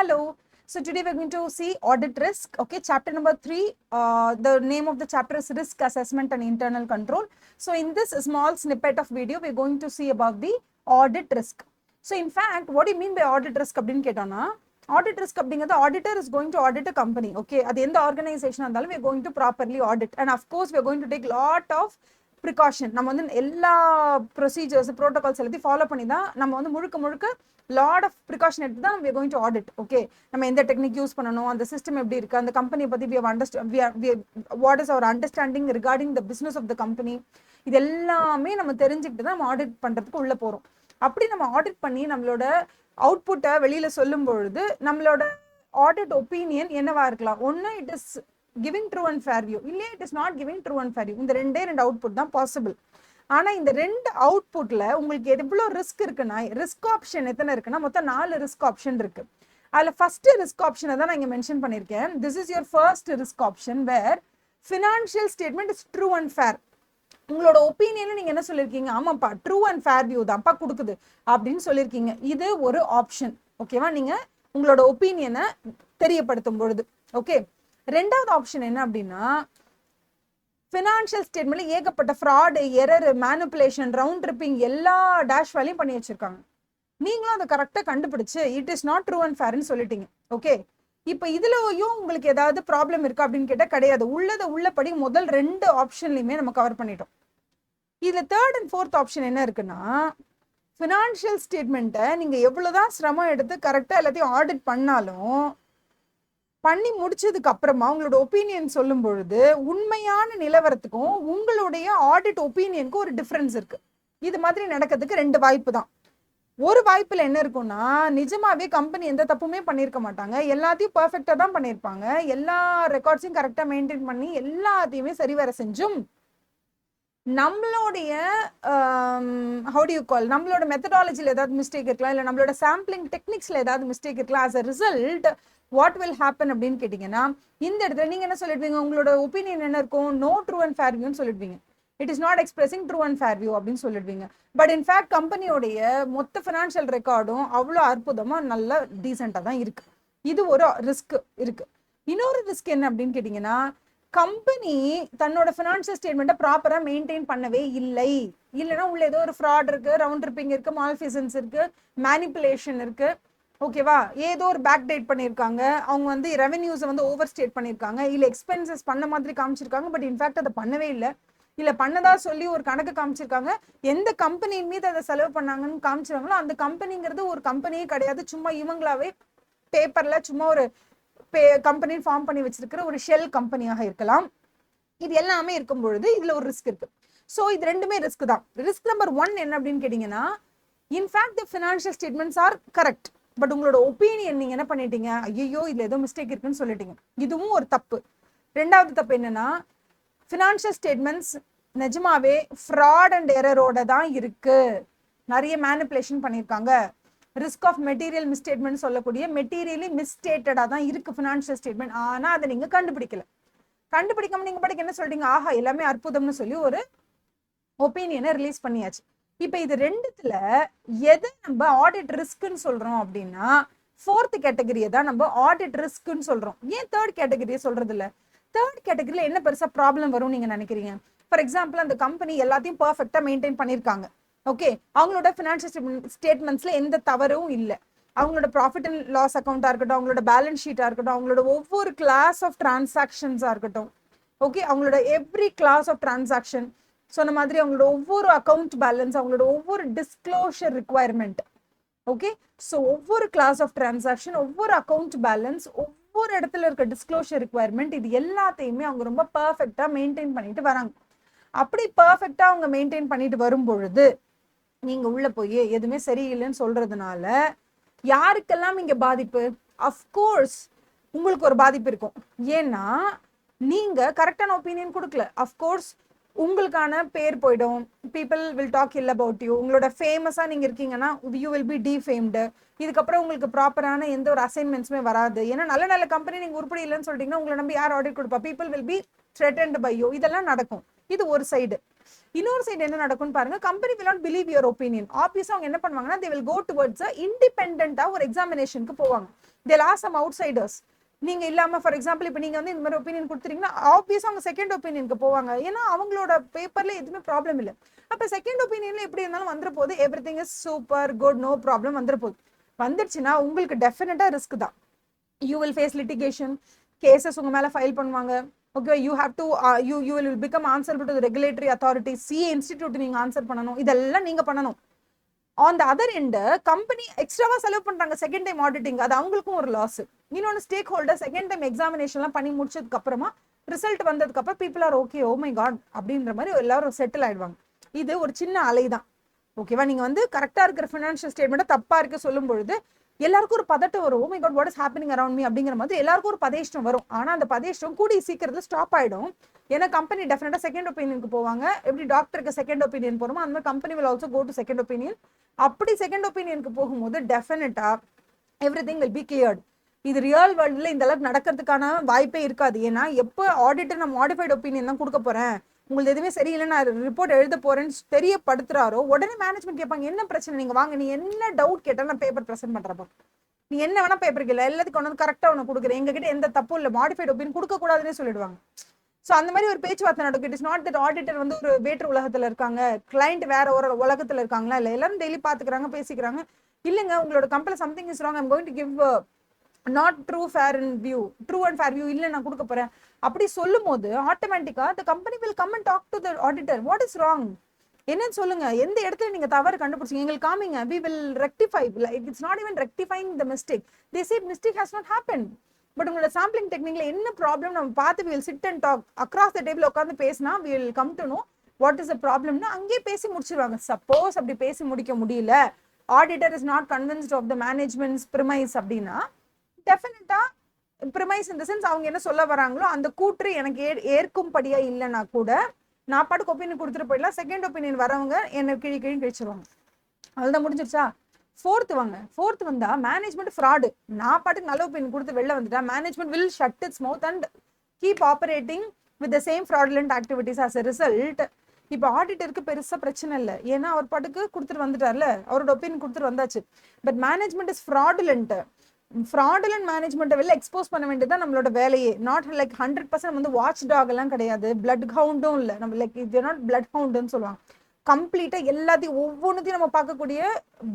Hello. So today we're going to see audit risk. Okay, chapter number 3. The name of the chapter is risk assessment and internal control. So in this small snippet of video, we're going to see about the audit risk. So in fact, what do you mean by audit risk? Audit risk the auditor is going to audit a company. Okay, at the end the organization we're going to properly audit, and of course we're going to take lot of precaution. நம்ம வந்து எல்லா procedures protocols எல்லாத்தையும் follow பண்ணி தான் நம்ம வந்து முழுக்க lot of precaution எடுத்து தான் we are going to audit. Okay, நம்ம எந்த டெக்னிக் யூஸ் பண்ணனும், அந்த சிஸ்டம் எப்படி இருக்கு, அந்த கம்பெனியை பத்தி what is our understanding regarding the business of the company, இது எல்லாமே நம்ம தெரிஞ்சுக்கிட்டு தான் நம்ம ஆடிட் பண்றதுக்கு உள்ள போறோம். அப்படி நம்ம ஆடிட் பண்ணி நம்மளோட அவுட்புட்டை வெளியில சொல்லும் பொழுது நம்மளோட ஆடிட் ஒப்பீனியன் என்னவா இருக்கலாம்? ஒன்னு it is giving true and fair view, இல்லையா it is not giving true and fair view. இந்த ரெண்டு அவுட்புட் தான் பாசிபிள். ஆனா இந்த ரெண்டு அவுட்புட்ல உங்களுக்கு எவ்வளவு ரிஸ்க் இருக்குன்னா, ரிஸ்க் ஆப்ஷன் எத்தனை இருக்குன்னா மொத்தம் 4 ரிஸ்க் ஆப்ஷன் இருக்கு. அதுல ஃபர்ஸ்ட் ரிஸ்க் ஆப்ஷனை தான் நான் இங்க மென்ஷன் பண்ணிருக்கேன். This is your first risk option where financial statement is true and fair. உங்களோட ஒப்பீனியன்ல நீங்க என்ன சொல்லிருக்கீங்க? ஆமாப்பா ட்ரூ அண்ட் ஃபேர் வியூ தான்ப்பா கொடுக்குது அப்படின்னு சொல்லிருக்கீங்க. இது ஒரு ஆப்ஷன். ஓகேவா? நீங்க உங்களோட ஒப்பீனியனை தெரியப்படுத்தும் பொழுது. ஓகே, ரெண்டாவது ஆப்ஷன் என்ன அப்படின்னா, ஃபினான்ஷியல் ஸ்டேட்மெண்ட்ல ஏகப்பட்ட fraud, error, manipulation, round tripping எல்லா டேஷ் வேலையும் பண்ணி வச்சிருக்காங்க. நீங்களும் அதை கரெக்டா கண்டுபிடிச்சு it is not true and ஃபேர்னு சொல்லிட்டீங்க. ஓகே, இப்போ இதுலயும் உங்களுக்கு ஏதாவது ப்ராப்ளம் இருக்கா அப்படின்னு கேட்டா கிடையாது. உள்ளபடி முதல் 2 ஆப்ஷன்லயுமே நம்ம கவர் பண்ணிட்டோம். இதுல தேர்ட் அண்ட் ஃபோர்த் ஆப்ஷன் என்ன இருக்குன்னா, ஃபினான்ஷியல் ஸ்டேட்மெண்ட்டை நீங்க எவ்வளவுதான் சிரமம் எடுத்து கரெக்டா எல்லாத்தையும் ஆடிட் பண்ணாலும் பண்ணி முடிச்சதுக்கு அப்புறமா உங்களோட ஒப்பீனியன் சொல்லும் பொழுது உண்மையான நிலவரத்துக்கும் உங்களுடைய ஆடிட் ஒப்பீனியனுக்கும் ஒரு டிஃபரன்ஸ் இருக்கு. இது மாதிரி நடக்கிறதுக்கு 2 வாய்ப்பு தான். ஒரு வாய்ப்புல என்ன இருக்கும்னா, நிஜமாவே கம்பெனி எந்த தப்புமே பண்ணியிருக்க மாட்டாங்க, எல்லாத்தையும் பெர்ஃபெக்டா தான் பண்ணியிருப்பாங்க, எல்லா ரெக்கார்ட்ஸையும் கரெக்டா மெயின்டைன் பண்ணி எல்லாத்தையுமே சரிவர செஞ்சும் நம்மளுடைய நம்மளோட மெத்தடாலஜில ஏதாவது மிஸ்டேக் இருக்கலாம், இல்லை நம்மளோட சாம்பிளிங் டெக்னிக்ஸ்ல ஏதாவது மிஸ்டேக் இருக்கலாம். as a result what will happen அப்படின்னு கேட்டீங்கன்னா, இந்த இடத்துல நீங்க என்ன சொல்லிடுவீங்க? உங்களோட ஒப்பீனியன் என்ன இருக்கும்? நோ ட்ரூ அண்ட் ஃபேர் வியூன்னு சொல்லிடுவீங்க. It is not expressing true and fair view அப்படின்னு சொல்லிடுவீங்க. பட் இன்ஃபேக்ட் கம்பெனியோடைய மொத்த ஃபினான்ஷியல் ரெக்கார்டும் அவ்வளோ அற்புதமா நல்ல டீசெண்டா தான் இருக்கு. இது ஒரு ரிஸ்க் இருக்கு. இன்னொரு ரிஸ்க் என்ன அப்படின்னு கேட்டீங்கன்னா, கம்பெனி தன்னோட ஃபினான்ஷியல் ஸ்டேட்மெண்ட்டை ப்ராப்பரா மெயின்டைன் பண்ணவே இல்லைன்னா உள்ள ஏதோ ஒரு ஃப்ராட் இருக்கு, ரவுண்ட் ட்ரிப்பிங் இருக்கு, மால்ஃபிசன்ஸ் இருக்கு, மேனிபுலேஷன் இருக்கு. ஓகேவா? ஏதோ ஒரு பேக் டேட் பண்ணியிருக்காங்க, அவங்க வந்து ரெவென்யூஸை வந்து ஓவர் ஸ்டேட் பண்ணியிருக்காங்க, இல்லை எக்ஸ்பென்சஸ் பண்ண மாதிரி காமிச்சிருக்காங்க, பட் இன்ஃபேக்ட் அதை பண்ணவே இல்லை பண்ணதா சொல்லி ஒரு கணக்கு காமிச்சிருக்காங்க. எந்த கம்பெனியின் மீது அதை செலவு பண்ணாங்கன்னு காமிச்சிருக்காங்களோ அந்த கம்பெனிங்கிறது ஒரு கம்பெனியே கிடையாது, சும்மா இவங்களாவே பேப்பர்ல சும்மா ஒரு கம்பெனி ஃபார்ம் பண்ணி வச்சிருக்கிற ஒரு ஷெல் கம்பெனியாக இருக்கலாம். இது எல்லாமே இருக்கும் பொழுது இதுல ஒரு ரிஸ்க் இருக்கு. ஸோ இது ரெண்டுமே ரிஸ்க் தான். ரிஸ்க் நம்பர் 1 என்ன அப்படின்னு கேட்டீங்கன்னா, in fact the financial statements are correct, but உங்களோட ஒப்பீனியன் நீங்க என்ன பண்ணிட்டீங்க? ஐயோ இதுல ஏதோ மிஸ்டேக் இருக்குன்னு சொல்லிட்டீங்க. இதுவும் ஒரு தப்பு. ரெண்டாவது தப்பு என்னன்னா, ஃபினான்ஷியல் ஸ்டேட்மெண்ட்ஸ் நிஜமாவே ஃப்ராட் அண்ட் எரரோட தான் இருக்கு, நிறைய மேனிபுலேஷன் பண்ணியிருக்காங்க, ரிஸ்க் ஆஃப் மெட்டீரியல் மிஸ்டேட்மெண்ட் சொல்லக்கூடிய மெட்டீரியலி மிஸ்டேட்டடா தான் இருக்கு ஃபினான்ஷியல் ஸ்டேட்மெண்ட். ஆனா அதை நீங்க கண்டுபிடிக்காம நீங்க படிக்க என்ன சொல்றீங்க? ஆஹா எல்லாமே அற்புதம்னு சொல்லி ஒரு ஒப்பீனியனை ரிலீஸ் பண்ணியாச்சு. இப்ப இது ரெண்டுத்துல எதை நம்ம ஆடிட் ரிஸ்க்னு சொல்றோம் அப்படின்னா, 4th கேட்டகரியை தான் நம்ம ஆடிட் ரிஸ்க்னு சொல்றோம். ஏன் 3rd கேட்டகரியை சொல்றது இல்ல? 3rd கேட்டகரியில என்ன பெருசா ப்ராப்ளம் வரும் நீங்க நினைக்கிறீங்க? ஃபார் எக்ஸாம்பிள், அந்த கம்பெனி எல்லாத்தையும் பர்ஃபெக்டா மெயின்டைன் பண்ணிருக்காங்க. ஓகே, அவங்களோட ஃபினான்ஷியல் ஸ்டேட்மெண்ட்ஸ்ல எந்த தவறும் இல்லை. அவங்களோட ப்ராஃபிட் அண்ட் லாஸ் அக்கௌண்டா இருக்கட்டும், அவங்களோட பேலன்ஸ் ஷீட்டா இருக்கட்டும், அவங்களோட ஒவ்வொரு கிளாஸ் ஆஃப் டிரான்சாக்ஷன்ஸா இருக்கட்டும், ஓகே, அவங்களோட எவ்ரி கிளாஸ் ஆஃப் டிரான்சாக்ஷன் சொன்ன மாதிரி அவங்களோட ஒவ்வொரு அக்கௌண்ட் பேலன்ஸ், அவங்களோட ஒவ்வொரு டிஸ்க்ளோஷர் ரிக்வயர்மெண்ட், ஓகே, ஸோ ஒவ்வொரு கிளாஸ் ஆஃப் டிரான்சாக்ஷன், ஒவ்வொரு அக்கௌண்ட் பேலன்ஸ், ஒவ்வொரு இடத்துல இருக்க டிஸ்க்ளோஷர் ரிக்வயர்மெண்ட், இது எல்லாத்தையுமே அவங்க ரொம்ப பர்ஃபெக்டா மெயின்டைன் பண்ணிட்டு வராங்க. அப்படி பர்ஃபெக்டா அவங்க மெயின்டைன் பண்ணிட்டு வரும் பொழுது நீங்க உள்ள போய் எதுவுமே சரியில்லைன்னு சொல்றதுனால யாருக்கெல்லாம் இங்க பாதிப்பு? அஃப்கோர்ஸ் உங்களுக்கு ஒரு பாதிப்பு இருக்கும். ஏன்னா நீங்க கரெக்டான ஒப்பீனியன் கொடுக்கல. அஃப்கோர்ஸ் உங்களுக்கான பேர் போயிடும். பீப்புள் வில் டாக் இல் அபவுட் யூ. உங்களோட ஃபேமஸா நீங்க இருக்கீங்கன்னா யூ வில் பி டிஃபேம்டு. இதுக்கப்புறம் உங்களுக்கு ப்ராப்பரான எந்த ஒரு அசைன்மெண்ட்ஸுமே வராது. ஏன்னா நல்ல கம்பெனி நீங்க உருப்படி இல்லைன்னு சொல்லிட்டீங்கன்னா உங்களை நம்பி யார் ஆடிட் கொடுப்பா? People will be threatened by you. இதெல்லாம் நடக்கும். இது ஒரு சைடு. இன்னொரு சைடு என்ன நடக்கும்னு பாருங்க, company will not believe your opinion. ஆப்வியஸா அவங்க என்ன பண்ணுவாங்கன்னா they will go towards a independent ஒரு எக்ஸாமினேஷனுக்கு போவாங்க. they'll ask some outsiders. நீங்க இல்லாம ஃபார் எக்ஸாம்பிள் இப்போ நீங்க வந்து இந்த மாதிரி ஒப்பீனியன் கொடுத்துறீங்கன்னா ஆப்வியஸா அவங்க செகண்ட் ஒப்பீனியனுக்கு போவாங்க. ஏன்னா அவங்களோட பேப்பர்ல எதுவுமே ப்ராப்ளம் இல்லை. அப்ப செகண்ட் ஒப்பீனியன்ல எப்படி இருந்தாலும் வந்துற போது everything is super good, no problem வந்துற போது. வந்துடுச்சுன்னா உங்களுக்கு டெஃபினட்டா ரிஸ்க் தான். You will face litigation, cases உங்க மேல ஃபைல் பண்ணுவாங்க. Okay, you have to you will become answerable to regulatory authority, CA institute நீங்க ஆன்சர் பண்ணணும். இதெல்லாம் நீங்க பண்ணணும். On the other end company எக்ஸ்ட்ராவா செலவு பண்றாங்க செகண்ட் டைம் ஆடிட்டிங், அது அவங்களுக்கும் ஒரு லாஸ். இன்னொன்று ஸ்டேக் ஹோல்டர் செகண்ட் டைம் எக்ஸாமினேஷன்லாம் பண்ணி முடிச்சதுக்கு அப்புறமா ரிசல்ட் வந்ததுக்கு அப்புறம் people are okay, oh my God அப்படின்ற மாதிரி எல்லாரும் செட்டில் ஆயிடுவாங்க. இது ஒரு சின்ன அலை தான். ஓகேவா? நீங்க வந்து கரெக்டா இருக்கிற ஃபினான்ஷியல் ஸ்டேட்மெண்ட் தப்பா இருக்கு சொல்லும் பொழுது எல்லாருக்கும் ஒரு பதட்டம் வரும். Oh my God, what is happening around me அப்படிங்கிற மாதிரி எல்லாருக்கும் ஒரு பதேஷ்டம் வரும். ஆனா அந்த பதேஷ்டம் கூடிய சீக்கிரத்துல ஸ்டாப் ஆயிடும். ஏன்னா கம்பெனி டெஃபினட்டா செகண்ட் ஒப்பீனியனுக்கு போவாங்க. எப்படி டாக்டருக்கு செகண்ட் ஒப்பீனியன் போறோமோ அந்த மாதிரி company will also go to second opinion. அப்படி செகண்ட் ஒப்பீனியனுக்கு போகும்போது டெஃபினட்டா எவ்ரிதிங் வில் பி கிளியர்ட். இது ரியல் வேர்ல்ட்ல இந்த அளவுக்கு நடக்கிறதுக்கான வாய்ப்பே இருக்காது. ஏன்னா எப்போ ஆடிட்டர் நான் மாடிஃபைட் ஒப்பீனியன் தான் கொடுக்க போறேன், உங்களுக்கு எதுவுமே சரியில்லை, நான் ரிப்போர்ட் எழுத போறேன்னு தெரியப்படுத்துறாரோ உடனே மேனேஜ்மெண்ட் கேட்பாங்க, என்ன பிரச்சனை, நீங்க வாங்க, நீ என்ன டவுட் கேட்டா நான் பேப்பர் ப்ரெசென்ட் பண்றப்போ நீ என்ன வேணா பேப்பருக்கு இல்லை, எல்லாத்துக்கும் ஒன்று கரெக்டா ஒன்று கொடுக்குறேன், எங்ககிட்ட எந்த தப்பும் இல்லை, மாடிஃபைட் ஒப்பீனியன் கொடுக்க கூடாதுன்னு சொல்லிடுவாங்க. ஸோ அந்த மாதிரி ஒரு பேச்சுவார்த்தை நடக்கும். It is not that auditor வந்து ஒரு வேற்று உலகத்துல இருக்காங்க, கிளைண்ட் வேற ஒரு உலகத்துல இருக்காங்களா, இல்லை எல்லாரும் டெய்லி பாத்துக்கிறாங்க பேசிக்கிறாங்க. இல்லைங்க, உங்களோட company something is wrong, I'm going to give not true fair and view, true and fair view இல்லை நான் கொடுக்க போறேன் அப்படி சொல்லும் போது ஆட்டோமேட்டிக்கா the company will come and talk to the auditor, what is wrong, என்னன்னு சொல்லுங்க, எந்த இடத்துல நீங்க தவறு கண்டுபிடிச்சீங்க எங்களுக்கு காமிங்க, we will rectify. Like it's not even rectifying the mistake, they say mistake has not happened, but உங்களோட சாம்பிளிங் டெக்னிக்ல என்ன ப்ராப்ளம் நம்ம பார்த்து we will sit and talk across the table உட்காந்து பேசினா we will come to know what is the problemனா அங்கேயே பேசி முடிச்சிருவாங்க. Suppose அப்படி பேசி முடிக்க முடியல, auditor is not convinced of the management's premise அப்படின்னா டெஃபினட்டா பிரிமைஸ் இந்த சென்ஸ் அவங்க என்ன சொல்ல வராங்களோ அந்த கூற்று எனக்கு ஏற்கும்படியா இல்லைன்னா கூட நான் பாட்டுக்கு ஒப்பீனியன் கொடுத்துட்டு போயிடலாம். செகண்ட் ஒப்பீனியன் வரவங்க என்ன கிழி கழிச்சிருவாங்க. அதுதான் முடிஞ்சிருச்சா? ஃபோர்த் வந்தா மேனேஜ்மெண்ட் ஃப்ராடு. நான் பாட்டுக்கு நல்ல ஒப்பீனியன் கொடுத்து வெளில வந்துட்டா management will shut its mouth and keep operating with the same fraudulent activities. As a result இப்போ ஆடிட்டருக்கு பெருசா பிரச்சனை இல்லை, ஏன்னா அவர் பாட்டுக்கு கொடுத்துட்டு வந்துட்டார்ல, அவரோட ஒப்பீனியன் கொடுத்துட்டு வந்தாச்சு. பட் மேனேஜ்மெண்ட் இஸ் ஃப்ராடுலண்ட் மேனேஜ்மெண்ட்டை வெளில எக்ஸ்போஸ் பண்ண வேண்டியதான் நம்மளோட வேலையே. நாட் லைக் 100% வந்து வாட்ச் டாக் எல்லாம் கிடையாது, பிளட் ஹவுண்டும் இல்லை, நம்ம லைக் இது நாட் பிளட் ஹவுண்டுன்னு சொல்லுவாங்க. கம்ப்ளீட்டா எல்லாத்தையும் ஒவ்வொன்றுத்தையும் நம்ம பார்க்கக்கூடிய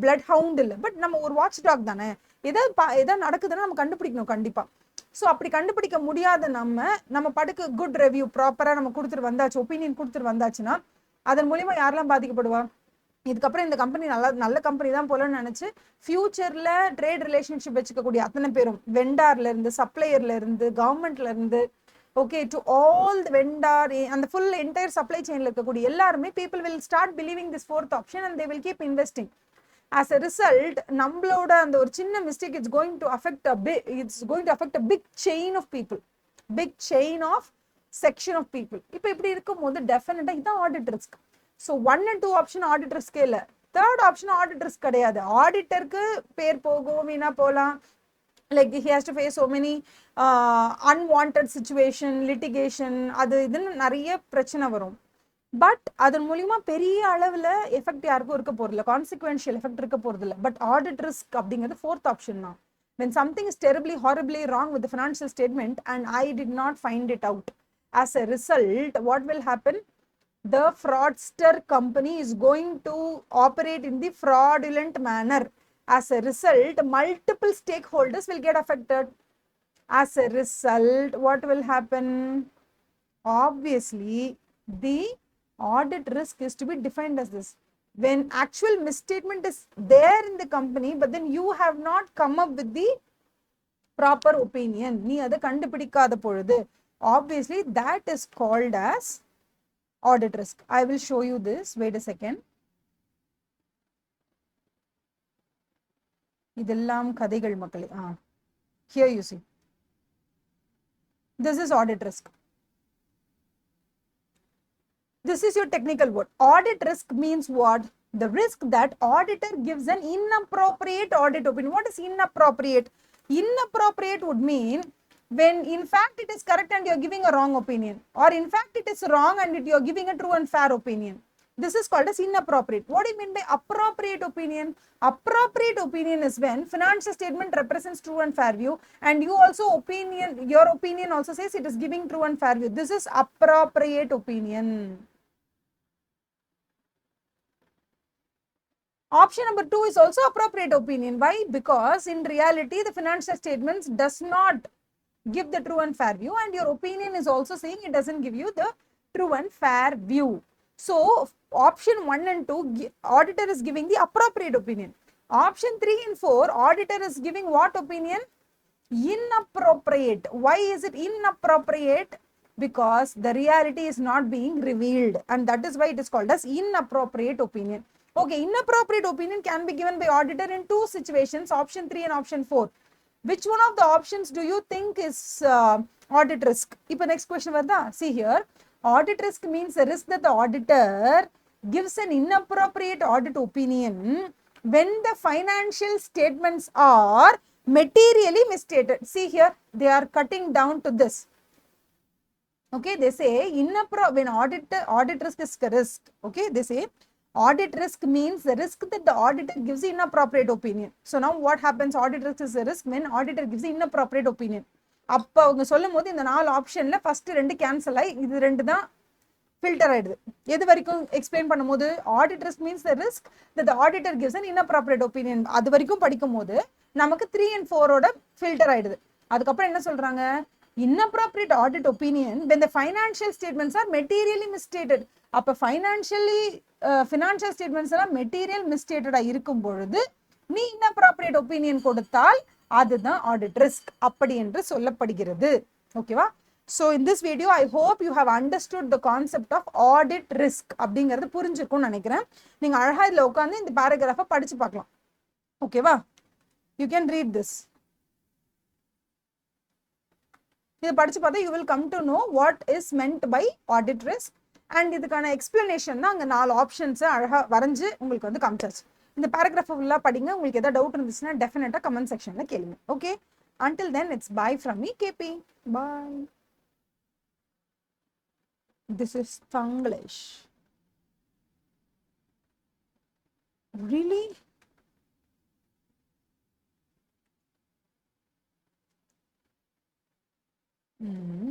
பிளட் ஹவுண்ட் இல்லை, பட் நம்ம ஒரு வாட்ச் டாக் தானே. எதாவது நடக்குதுன்னா நம்ம கண்டுபிடிக்கணும் கண்டிப்பா. ஸோ அப்படி கண்டுபிடிக்க முடியாத நம்ம பாட்டுக்கு குட் ரிவ்யூ ப்ராப்பரா நம்ம கொடுத்துட்டு வந்தாச்சு, ஒப்பீனியன் கொடுத்துட்டு வந்தாச்சுன்னா அதன் மூலியமா யாரெல்லாம் பாதிக்கப்படுவா? இதுக்கப்புறம் இந்த கம்பெனி நல்ல கம்பெனி தான் போலன்னு நினைச்சு ஃபியூச்சர்ல ட்ரேட் ரிலேஷன்ஷிப் வச்சுக்கக்கூடிய அத்தனை பேரும், வெண்டார்ல இருந்து சப்ளையர்ல இருந்து கவர்மெண்ட்ல இருந்து okay to all the vendor அந்த ஃபுல் என்டையர் சப்ளை செயின்ல இருக்கக்கூடிய எல்லாருமே people will start believing this fourth option and they will keep investing. As a result நம்மளோட அந்த ஒரு சின்ன mistake it's going to affect a big chain of people, big chain of section of people. இப்போ இப்படி இருக்கும்போது டெஃபினட்டா இதான் audit risk. So 1 and 2 option ஆடிட்டர்ஸ்க்கே இல்லை, தேர்ட் ஆப்ஷன் ஆடிட்டர்ஸ் கிடையாது. ஆடிட்டருக்கு பேர் போகும், வீணா போகலாம், like he has to face so many unwanted situation, litigation, அது இதுன்னு நிறைய பிரச்சனை வரும். பட் அதன் மூலியமா பெரிய அளவில் எஃபெக்ட் யாருக்கும் இருக்க போறதில்ல, கான்சிக்வென்ஷியல் எஃபெக்ட் இருக்க போறதில்ல. பட் ஆடிட் ரிஸ்க் அப்படிங்கிறது ஃபோர்த் ஆப்ஷன் தான். when something is terribly horribly wrong with the financial statement and I did not find it out, as a result what will happen? The fraudster company is going to operate in the fraudulent manner. As a result, multiple stakeholders will get affected. As a result, what will happen? Obviously, the audit risk is to be defined as this. When actual misstatement is there in the company, but then you have not come up with the proper opinion, நீ அதை கண்டுபிடிக்காத பொழுது, obviously that is called as audit risk. I will show you this. Wait a second. இதெல்லாம் கதைகள் மக்களே. Here you see. This is audit risk. This is your technical word. Audit risk means what? The risk that auditor gives an inappropriate audit opinion. What is inappropriate? Inappropriate would mean when in fact it is correct and you are giving a wrong opinion, or in fact it is wrong and you are giving a true and fair opinion. This is called as inappropriate. What do you mean by appropriate opinion? Appropriate opinion is when financial statement represents true and fair view, and you also your opinion also says it is giving true and fair view. This is appropriate opinion. Option number 2 is also appropriate opinion. Why? Because in reality, the financial statements does not give the true and fair view, and your opinion is also saying it doesn't give you the true and fair view. So option 1 and 2, auditor is giving the appropriate opinion. Option 3 and 4, auditor is giving what opinion? Inappropriate. Why is it inappropriate? Because the reality is not being revealed, and that is why it is called as inappropriate opinion. Okay, inappropriate opinion can be given by auditor in 2 situations, option 3 and option 4. Which one of the options do you think is audit risk? Now next question varda. See here, audit risk means the risk that the auditor gives an inappropriate audit opinion when the financial statements are materially misstated. See here, they are cutting down to this. Okay, they say when audit risk is risk. Okay, they say audit risk means the risk that the auditor gives the inappropriate opinion. So now what happens? Audit risk is a risk when auditor gives the inappropriate opinion. அப்ப அவங்க சொல்லும் போது இந்த 4 ஆப்ஷன்ல first 2 cancel ஆகி இது 2 தான் filter ஆயிடுது. எது வரைக்கும் எக்ஸ்பிளைன் பண்ணும்போது audit risk means the risk that the auditor gives an inappropriate opinion, அது வரைக்கும் படிக்கும்போது நமக்கு 3 and 4 ஓட ஃபில்டர் ஆயிடுது. அதுக்கப்புறம் என்ன சொல்றாங்க? Inappropriate audit opinion when the financial statements are materially misstated. அப்ப financial statements எல்லாம் material misstated இருக்கும் பொழுது நீ inappropriate opinion கொடுத்தால் அதுதான் audit risk அப்படி என்று சொல்லப்படுகிறது. ஓகேவா? So in this video I hope you have understood the concept of audit risk அப்படிங்கிறது புரிஞ்சிருக்கும்னு நினைக்கிறேன். நீங்க அழகா இதுல உட்கார்ந்து இந்த paragraph படிச்சு பார்க்கலாம். ஓகேவா? You can read this. இத படிச்சு பார்த்தா you will come to know what is meant by audit risk, and இதுக்கான explanation தான் அங்க 4 ஆப்ஷன்ஸ் அழகா வரைஞ்சு உங்களுக்கு வந்து காமிச்சாச்சு. இந்த paragraph ஃபுல்லா படிங்க. உங்களுக்கு ஏதாவது டவுட் இருந்துச்சுன்னா டெஃபினட்டா கமெண்ட் செக்ஷன்ல கேளுங்க. Okay, until then it's bye from me, KP. Bye. This is Tanglish. Really? Mm-hmm.